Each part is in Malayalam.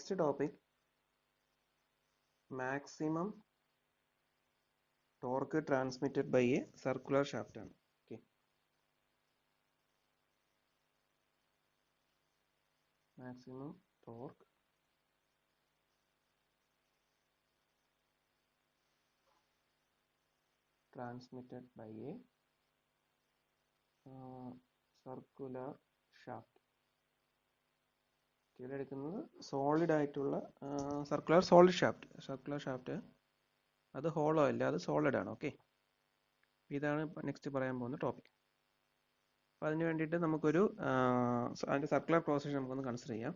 next topic, maximum torque transmitted by a circular shaft. Okay. Maximum torque transmitted by a circular shaft. ഇവിടെ എടുക്കുന്നത് സോളിഡ് ആയിട്ടുള്ള സർക്കുലർ ഷാഫ്റ്റ് അത് ഹോളോ അല്ല, അത് സോളിഡ് ആണ്. ഓക്കെ, ഇതാണ് നെക്സ്റ്റ് പറയാൻ പോകുന്ന ടോപ്പിക്. അപ്പോൾ അതിന് വേണ്ടിയിട്ട് നമുക്കൊരു അതിൻ്റെ സർക്കുലർ ക്രോസ് സെക്ഷൻ നമുക്കൊന്ന് കൺസിഡർ ചെയ്യാം.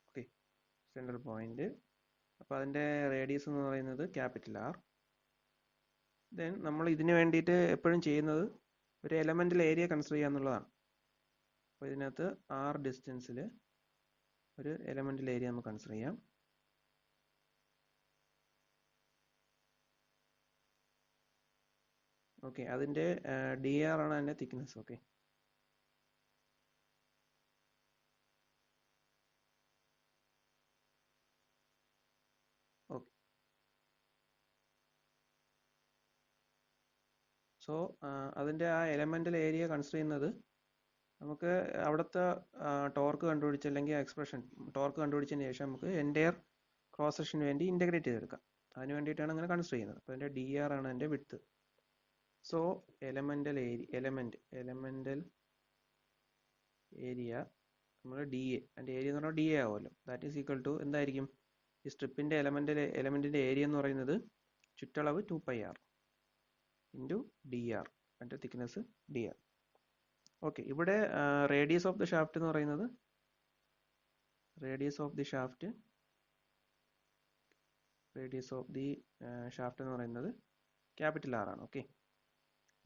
Okay, central point. അപ്പോൾ അതിൻ്റെ റേഡിയസ് എന്ന് പറയുന്നത് ക്യാപിറ്റൽ ആർ. ദെൻ നമ്മൾ ഇതിന് വേണ്ടിയിട്ട് എപ്പോഴും ചെയ്യുന്നത് ഒരു എലമെൻ്റൽ ഏരിയ കൺസിഡർ ചെയ്യുക എന്നുള്ളതാണ്. അപ്പോൾ ഇതിനകത്ത് ആർ ഡിസ്റ്റൻസിൽ ഒരു എലമെൻ്റൽ ഏരിയ നമുക്ക് കൺസിഡർ ചെയ്യാം. ഓക്കെ, അതിൻ്റെ ഡി ആർ ആണ് അതിൻ്റെ തിക്നെസ്. Okay, okay. സോ അതിൻ്റെ ആ എലമെൻ്റൽ ഏരിയ കൺസിഡർ ചെയ്യുന്നത് നമുക്ക് അവിടുത്തെ ടോർക്ക് കണ്ടുപിടിച്ച് അല്ലെങ്കിൽ എക്സ്പ്രഷൻ ടോർക്ക് കണ്ടുപിടിച്ചതിന് ശേഷം നമുക്ക് എൻ്റയർ ക്രോസ് സെക്ഷന് വേണ്ടി ഇൻ്റഗ്രേറ്റ് ചെയ്തെടുക്കാം. അതിന് വേണ്ടിയിട്ടാണ് അങ്ങനെ കൺസിഡർ ചെയ്യുന്നത്. അപ്പോൾ അതിൻ്റെ ഡി ആർ ആണ് അതിൻ്റെ വിഡ്ത്ത്. സോ എലമെൻ്റൽ ഏരിയ നമ്മൾ ഡി എ, അതിൻ്റെ ഏരിയ എന്ന് പറഞ്ഞാൽ ഡി എ ആവുമല്ലോ. ദാറ്റ് ഈസ് ഈക്വൽ ടു എന്തായിരിക്കും? ഈ സ്ട്രിപ്പിൻ്റെ എലമെൻറ്റിൻ്റെ ഏരിയ എന്ന് പറയുന്നത് ചുറ്റളവ് 2πr ഇൻറ്റു ഡി ആർ, അതിൻ്റെ തിക്നെസ് ഡി ആർ. ഓക്കെ, ഇവിടെ റേഡിയസ് ഓഫ് ദി ഷാഫ്റ്റ് എന്ന് പറയുന്നത് ക്യാപിറ്റൽ ആർ ആണ്. ഓക്കെ,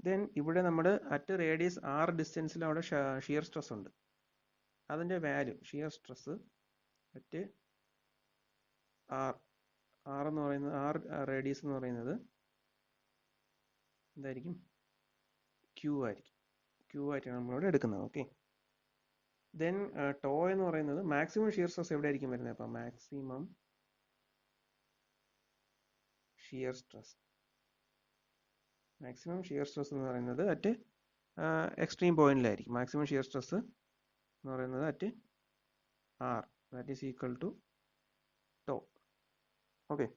ദെൻ ഇവിടെ നമ്മൾ അറ്റ് റേഡിയസ് ആർ ഡിസ്റ്റൻസിൽ അവിടെ ഷിയർ സ്ട്രെസ് ഉണ്ട്. അതിൻ്റെ value shear stress at R എന്ന് പറയുന്നത് റേഡിയസ് എന്ന് പറയുന്നത് എന്തായിരിക്കും? ക്യൂ ആയിരിക്കും. ക്യൂ ആയിട്ടാണ് നമ്മളിവിടെ എടുക്കുന്നത്. ഓക്കെ, ദെൻ ടോ എന്ന് പറയുന്നത് മാക്സിമം ഷിയർ സ്ട്രെസ് എവിടെ ആയിരിക്കും വരുന്നത്? അപ്പം മാക്സിമം ഷിയർ സ്ട്രെസ് എന്ന് പറയുന്നത് അറ്റ് എക്സ്ട്രീം പോയിന്റിലായിരിക്കും. മാക്സിമം ഷിയർ സ്ട്രെസ് എന്ന് പറയുന്നത് at R, that is equal to tau. Okay,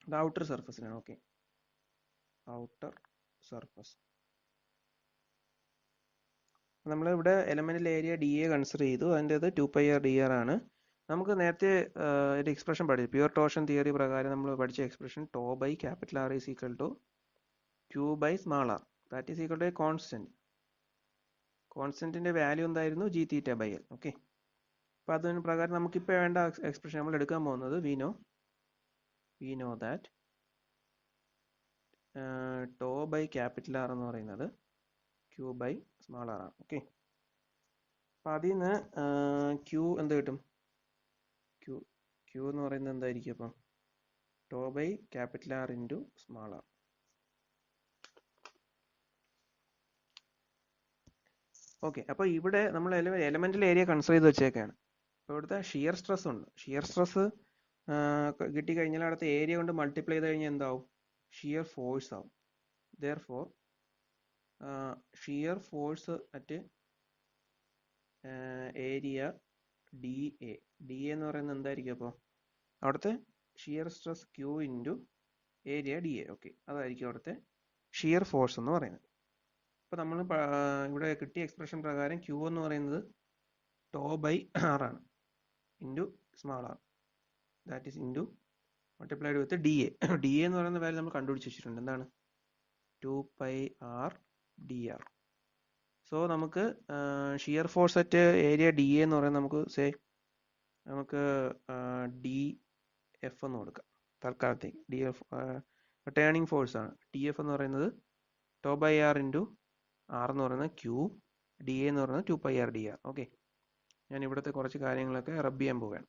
ഇത് ഔട്ടർ സർഫസിനാണ്. Okay, outer surface. നമ്മളിവിടെ elemental area D A consider ചെയ്തു. അതിൻ്റെത് 2πr dr ആണ്. നമുക്ക് നേരത്തെ ഒരു എക്സ്പ്രഷൻ പഠിച്ചു, പ്യുവർ ടോർഷൻ തിയറി പ്രകാരം നമ്മൾ പഠിച്ച expression tau by capital R is equal to Q by small R, that is equal to a constant. കോൺസ്റ്റന്റിന്റെ വാല്യൂ എന്തായിരുന്നു? G theta by L. Okay, അപ്പോൾ അതിന് പ്രകാരം നമുക്കിപ്പോൾ വേണ്ട എക്സ്പ്രഷൻ നമ്മൾ എടുക്കാൻ പോകുന്നത് we know that tau by capital R എന്ന് പറയുന്നത് ക്യൂ ബൈ സ്മാൾ ആർ ആണ്. ഓക്കെ, അപ്പം അതിൽ നിന്ന് ക്യൂ എന്ത് കിട്ടും? ക്യൂ എന്ന് പറയുന്നത് എന്തായിരിക്കും? അപ്പം tau by capital R into small R. Okay, അപ്പോൾ ഇവിടെ നമ്മൾ എലമെന്റൽ ഏരിയ കൺസിഡർ ചെയ്ത് വെച്ചേക്കാണ്. അപ്പോൾ ഇവിടുത്തെ ഷിയർ സ്ട്രെസ് ഉണ്ട്. ഷിയർ സ്ട്രെസ് കിട്ടിക്കഴിഞ്ഞാൽ അടുത്ത ഏരിയ കൊണ്ട് മൾട്ടിപ്ലൈ ചെയ്ത് കഴിഞ്ഞാൽ എന്താവും? ഷിയർ ഫോഴ്സ് ആവും. Therefore shear force at area D A എന്ന് പറയുന്നത് എന്തായിരിക്കും? അപ്പോൾ അവിടുത്തെ shear stress Q into area D A. Okay, അതായിരിക്കും അവിടുത്തെ ഷിയർ ഫോഴ്സ് എന്ന് പറയുന്നത്. അപ്പോൾ നമ്മൾ ഇവിടെ കിട്ടിയ എക്സ്പ്രഷൻ പ്രകാരം ക്യൂ എന്ന് പറയുന്നത് ടോ ബൈ ആർ ആണ് into small R, that is into multiplied with D A. D A എന്ന് പറയുന്ന വാല്യൂ നമ്മൾ കണ്ടുപിടിച്ച് വെച്ചിട്ടുണ്ട്. എന്താണ്? 2πr dr. സോ നമുക്ക് shear force at area D A എന്ന് പറയുന്നത് നമുക്ക് ഡി എഫ് എന്ന് കൊടുക്കാം തൽക്കാലത്തേക്ക്. ഡി എഫ് ടേണിംഗ് ഫോഴ്സ് ആണ്. ടി എഫ് എന്ന് പറയുന്നത് tau by R into R എന്ന് പറയുന്നത് ക്യൂ, ഡി എ എന്ന് പറയുന്നത് 2πr dr. ഓക്കെ, ഞാൻ ഇവിടുത്തെ കുറച്ച് കാര്യങ്ങളൊക്കെ റബ്ബ് ചെയ്യാൻ പോവുകയാണ്.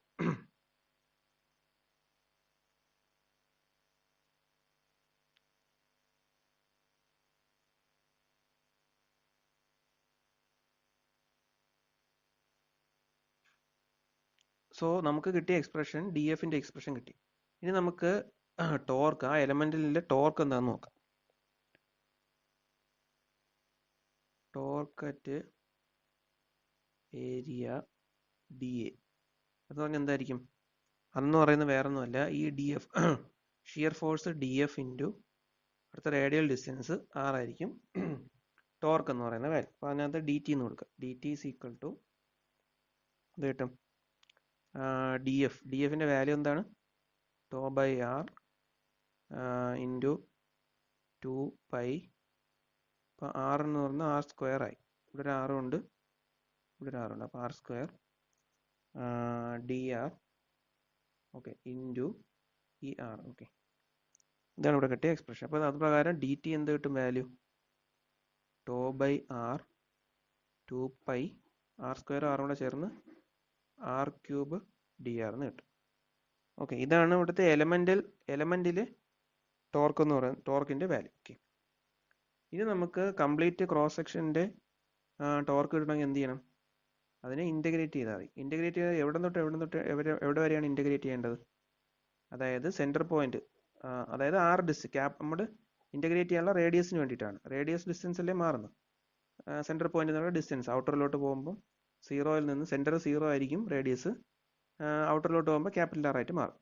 സോ നമുക്ക് കിട്ടിയ എക്സ്പ്രഷൻ ഡി എഫിൻ്റെ എക്സ്പ്രഷൻ കിട്ടി. ഇനി നമുക്ക് ടോർക്ക്, ആ എലമെന്റിലെ ടോർക്ക് എന്താണെന്ന് നോക്കാം. Torque at area D A എന്ന് പറഞ്ഞാൽ എന്തായിരിക്കും? അതെന്ന് പറയുന്നത് വേറെ ഒന്നുമല്ല, ഈ D F shear force D F into അടുത്ത റേഡിയൽ ഡിസ്റ്റൻസ് ആർ ആയിരിക്കും ടോർക്ക് എന്ന് പറയുന്ന വാല്യൂ. അപ്പോൾ അതിനകത്ത് ഡി ടി എന്ന് കൊടുക്കുക. D T is equal to ഇത് കിട്ടും ഡി എഫ്. ഡി എഫിൻ്റെ വാല്യൂ എന്താണ്? Tau by R into 2π. അപ്പോൾ ആർ എന്ന് പറഞ്ഞാൽ ആർ സ്ക്വയർ ആയി. ഇവിടെ ഒരു ആറും ഉണ്ട്, ഇവിടെ ഒരു ആറുണ്ട്. അപ്പോൾ R square D R okay into ഈ ആർ. ഓക്കെ, ഇതാണ് ഇവിടെ കിട്ടിയ എക്സ്പ്രഷൻ. അപ്പോൾ അത് പ്രകാരം ഡി ടി എന്ത് കിട്ടും? Value tau by R 2π R square ആറും കൂടെ ചേർന്ന് ആർ ക്യൂബ് ഡി ആർ എന്ന് കിട്ടും. ഓക്കെ, ഇതാണ് ഇവിടുത്തെ എലമെന്റിൽ ടോർക്ക് എന്ന് പറയുന്നത്, ടോർക്കിന്റെ വാല്യൂ. ഓക്കെ, ഇനി നമുക്ക് കംപ്ലീറ്റ് ക്രോസ് സെക്ഷന്റെ ടോർക്ക് കിട്ടണമെങ്കിൽ എന്ത് ചെയ്യണം? അതിനെ ഇന്റഗ്രേറ്റ് ചെയ്താൽ മതി. ഇന്റഗ്രേറ്റ് ചെയ്താൽ എവിടെ വരെയാണ് ഇന്റഗ്രേറ്റ് ചെയ്യേണ്ടത്? അതായത് സെന്റർ പോയിന്റ്, അതായത് ആർ ക്യാപ് നമ്മൾ ഇന്റഗ്രേറ്റ് ചെയ്യാനുള്ള റേഡിയസിന് വേണ്ടിയിട്ടാണ്. റേഡിയസ് ഡിസ്റ്റൻസ് അല്ലേ മാറുന്നത്. സെന്റർ പോയിന്റ് എന്നുള്ള ഡിസ്റ്റൻസ് ഔട്ടറിലോട്ട് പോകുമ്പോൾ സീറോയിൽ നിന്ന് സെന്റർ 0 ആയിരിക്കും, റേഡിയസ് ഔട്ടറിലോട്ട് പോകുമ്പോൾ ക്യാപിറ്റൽ ആർ ആയിട്ട് മാറും.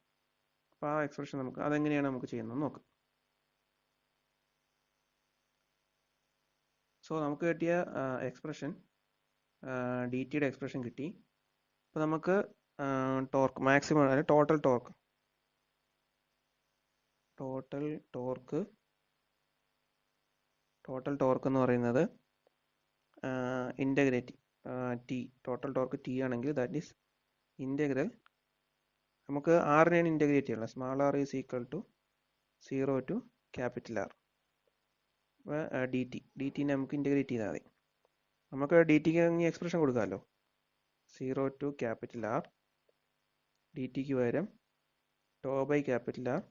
അപ്പോൾ ആ എക്സ്പ്രഷൻ നമുക്ക് അതെങ്ങനെയാണ് നമുക്ക് ചെയ്യുന്നത് നോക്കാം. സോ നമുക്ക് കിട്ടിയ എക്സ്പ്രഷൻ ഡി ടിയുടെ എക്സ്പ്രഷൻ കിട്ടി. അപ്പോൾ നമുക്ക് ടോർക്ക് മാക്സിമം, അതായത് ടോട്ടൽ ടോർക്ക് എന്ന് പറയുന്നത് integrate T, total torque T ആണെങ്കിൽ ദാറ്റ് ഈസ് ഇൻ്റഗ്രൽ, നമുക്ക് ആറിനെയാണ് ഇൻ്റഗ്രേറ്റ് ചെയ്യണം. Small R is equal to 0 to capital R D ടിനെ നമുക്ക് ഇൻ്റഗ്രേറ്റ് ചെയ്താൽ മതി. നമുക്ക് ഡി ടിക്ക് എക്സ്പ്രഷൻ കൊടുക്കാമല്ലോ. 0 ടു ക്യാപിറ്റൽ ആർ ഡി ടിക്ക് പകരം tau by capital R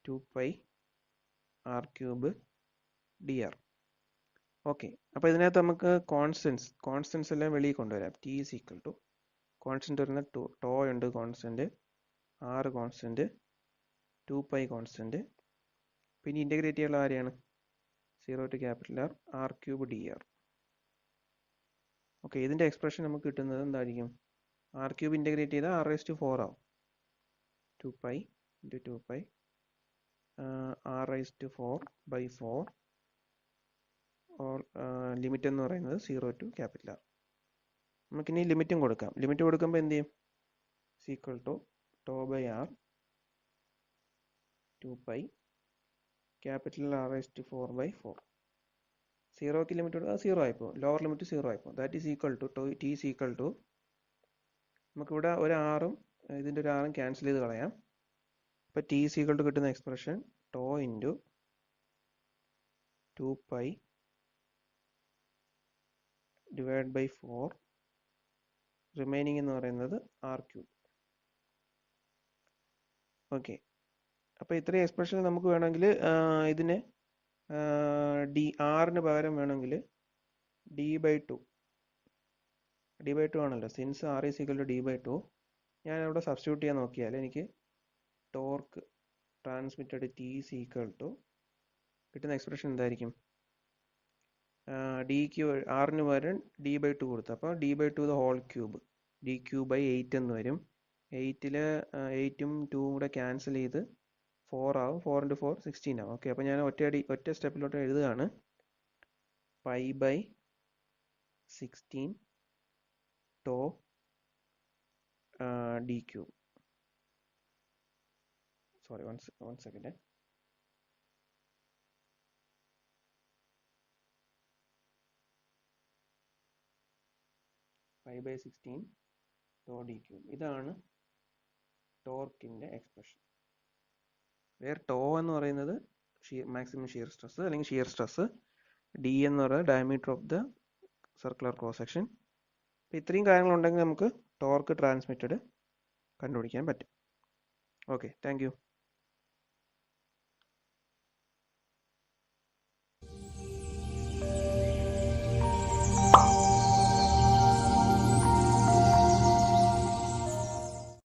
2π R cube D R. Okay, അപ്പോൾ ഇതിനകത്ത് നമുക്ക് കോൺസ്റ്റൻസ് എല്ലാം വെളിയിൽ കൊണ്ടുവരാം. T is equal to constant വരുന്ന ടോ ഉണ്ട്, കോൺസ്റ്റന്റ് ആർ, കോൺസ്റ്റന്റ് 2π കോൺസ്റ്റന്റ്, പിന്നെ ഇൻ്റഗ്രേറ്റ് ചെയ്യാനുള്ള ആരെയാണ്? 0 to capital R R cube D R. Okay, ഇതിൻ്റെ എക്സ്പ്രഷൻ നമുക്ക് കിട്ടുന്നത് എന്തായിരിക്കും? ആർ ക്യൂബ് ഇൻ്റഗ്രേറ്റ് ചെയ്താൽ r⁴ ആവും. 2π ഇൻറ്റു 2π r⁴/4 ലിമിറ്റ് എന്ന് പറയുന്നത് 0 ടു ക്യാപിറ്റൽ ആർ. നമുക്കിനി ലിമിറ്റും കൊടുക്കാം. ലിമിറ്റ് കൊടുക്കുമ്പോൾ എന്ത് ചെയ്യും? Equal to tau by R 2π capital r⁴/4. 0ക്ക് ലിമിറ്റ് കൊടുത്താൽ 0 ആയിപ്പോൾ, ലോവർ ലിമിറ്റ് 0 ആയിപ്പോൾ. That is equal to T is equal to, നമുക്കിവിടെ ഒരു ആറും ഇതിൻ്റെ ഒരു ആറും ക്യാൻസൽ ചെയ്ത് കളയാം. അപ്പോൾ ടി ഈസ് ഈക്വൽ ടു കിട്ടുന്ന expression tau into 2π divide by 4, remaining എന്ന് പറയുന്നത് ആർ ക്യൂബ്. ഓക്കെ, അപ്പോൾ ഇത്രയും എക്സ്പ്രഷൻ നമുക്ക് വേണമെങ്കിൽ ഇതിനെ ആറിന് പകരം വേണമെങ്കിൽ d/2 ആണല്ലോ, since r is equal to d/2, ഞാൻ ഇവിടെ സബ്സ്റ്റിറ്റ്യൂട്ട് ചെയ്യാൻ നോക്കിയാൽ എനിക്ക് torque transmitted T is equal to കിട്ടുന്ന എക്സ്പ്രഷൻ എന്തായിരിക്കും? ആറിന് പകരം d/2 കൊടുത്തു, അപ്പോൾ d/2 the whole cube, d³ 8 എന്ന് വരും. 8ൽ 8ഉം 2ഉം കൂടെ ക്യാൻസൽ ചെയ്ത് 4 ആവും. 4 × 4 16 ആവും. ഓക്കെ, അപ്പോൾ ഞാൻ ഒറ്റ സ്റ്റെപ്പിലോട്ട് എഴുതുകയാണ്. π/16 tau d³. Sorry, one second. π/16 tau d³. ഇതാണ് ടോർക്കിൻ്റെ എക്സ്പ്രഷൻ. വേർ ടോ എന്ന് പറയുന്നത് മാക്സിമം ഷിയർ സ്ട്രെസ് അല്ലെങ്കിൽ ഷിയർ സ്ട്രെസ്, ഡി എന്ന് പറയുന്നത് diameter of the circular cross section. അപ്പോൾ ഇത്രയും കാര്യങ്ങളുണ്ടെങ്കിൽ നമുക്ക് ടോർക്ക് ട്രാൻസ്മിറ്റഡ് കണ്ടുപിടിക്കാൻ പറ്റും. Okay, thank U.